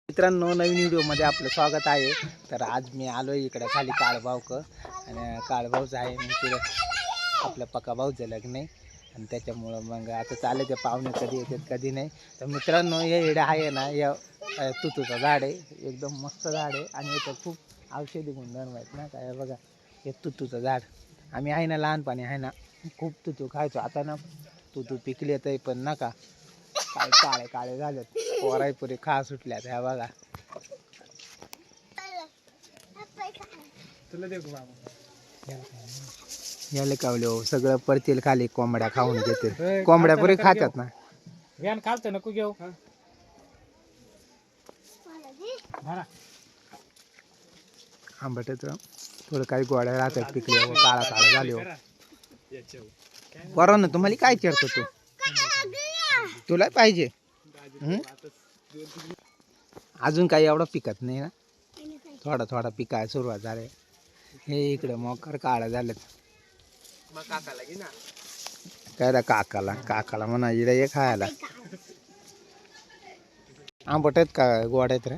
मित्रांनो, नवीन व्हिडिओमध्ये आपलं स्वागत आहे. तर आज मी आलो इकडे खाली काळभाऊक आणि काळभाऊचं आहे मग तिकडे आपल्या पक्का भाऊचं लग्न आहे आणि त्याच्यामुळं मग आता चालले ते पाहुणे कधी येतात कधी नाही. तर मित्रांनो, हे इकडे आहे ना, या तुतूचं झाड आहे, एकदम मस्त झाड आहे आणि इथं खूप औषधी गुणधर्म आहेत ना. काय बघा, हे तुतूचं झाड आम्ही आहे ना लहानपणी आहे ना खूप तुतू खायचो. आता ना तुतू पिकले तर पण नका काय काळे काळे झालेत, पोराई पुरे खा सुटल्यात. ह्या बघा, याले कावले हो सगळं पडतील खाली, कोंबड्या खाऊन घेतील. कोंबड्या पुरे खातात ना. व्यान खालतं नको घेऊ. आंबटच थोडं काही गोड्या राहतात पिकले व काळा काळा झाले हो. पोरांनो, तुम्हाला काय चिरतो तू? तुला पाहिजे अजून काही एवढं पिकत नाही ना, थोडा थोडा पिकाय सुरुवात झाली. हे इकडे मोकर काळा झालेत. काय रा काकाला म्हणा इकडे ये खायला. आंबट आहेत का गोड आहेत रे?